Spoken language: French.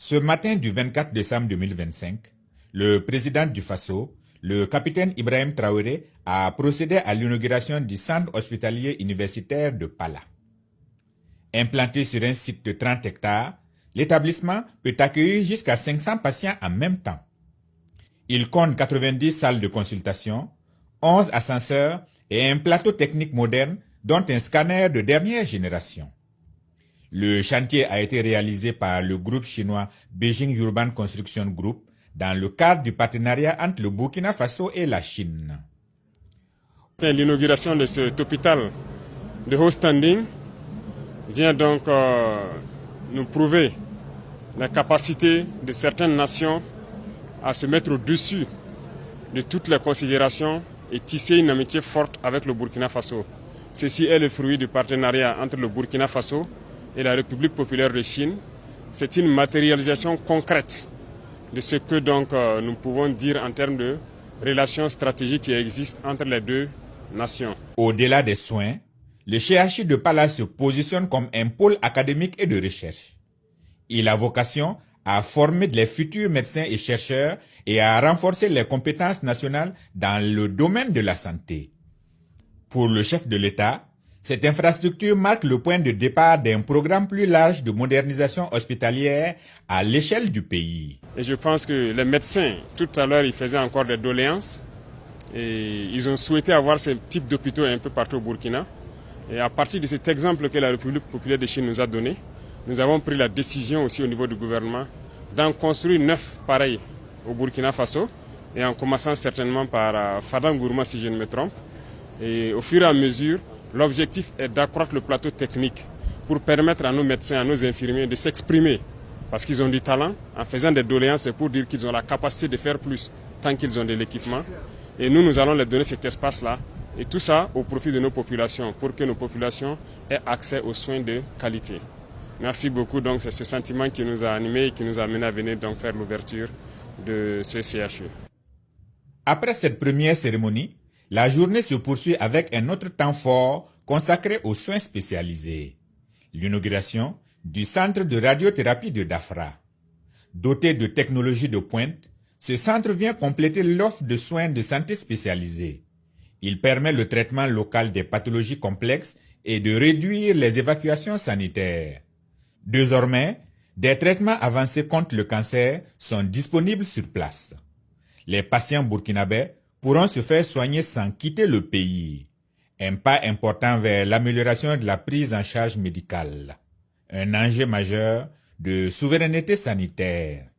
Ce matin du 24 décembre 2025, le président du Faso, le capitaine Ibrahim Traoré, a procédé à l'inauguration du centre hospitalier universitaire de Pala. Implanté sur un site de 30 hectares, l'établissement peut accueillir jusqu'à 500 patients en même temps. Il compte 90 salles de consultation, 11 ascenseurs et un plateau technique moderne, dont un scanner de dernière génération. Le chantier a été réalisé par le groupe chinois Beijing Urban Construction Group dans le cadre du partenariat entre le Burkina Faso et la Chine. L'inauguration de cet hôpital de haut standing vient donc nous prouver la capacité de certaines nations à se mettre au-dessus de toutes les considérations et tisser une amitié forte avec le Burkina Faso. Ceci est le fruit du partenariat entre le Burkina Faso et la République populaire de Chine. C'est une matérialisation concrète de ce que donc nous pouvons dire en termes de relations stratégiques qui existent entre les deux nations. Au-delà des soins, le CHU de Pala se positionne comme un pôle académique et de recherche. Il a vocation à former les futurs médecins et chercheurs et à renforcer les compétences nationales dans le domaine de la santé. Pour le chef de l'État, cette infrastructure marque le point de départ d'un programme plus large de modernisation hospitalière à l'échelle du pays. Et je pense que les médecins, tout à l'heure, ils faisaient encore des doléances et ils ont souhaité avoir ce type d'hôpitaux un peu partout au Burkina. Et à partir de cet exemple que la République populaire de Chine nous a donné, nous avons pris la décision aussi au niveau du gouvernement d'en construire 9 pareils au Burkina Faso, et en commençant certainement par Fadangourma si je ne me trompe. Et au fur et à mesure, l'objectif est d'accroître le plateau technique pour permettre à nos médecins, à nos infirmiers de s'exprimer. Parce qu'ils ont du talent, en faisant des doléances, c'est pour dire qu'ils ont la capacité de faire plus tant qu'ils ont de l'équipement. Et nous allons leur donner cet espace-là. Et tout ça au profit de nos populations, pour que nos populations aient accès aux soins de qualité. Merci beaucoup. Donc c'est ce sentiment qui nous a animés et qui nous a amené à venir donc faire l'ouverture de ce CHU. Après cette première cérémonie, la journée se poursuit avec un autre temps fort consacré aux soins spécialisés. L'inauguration du centre de radiothérapie de Dafra. Doté de technologies de pointe, ce centre vient compléter l'offre de soins de santé spécialisés. Il permet le traitement local des pathologies complexes et de réduire les évacuations sanitaires. Désormais, des traitements avancés contre le cancer sont disponibles sur place. Les patients burkinabés pourront se faire soigner sans quitter le pays. Un pas important vers l'amélioration de la prise en charge médicale. Un enjeu majeur de souveraineté sanitaire.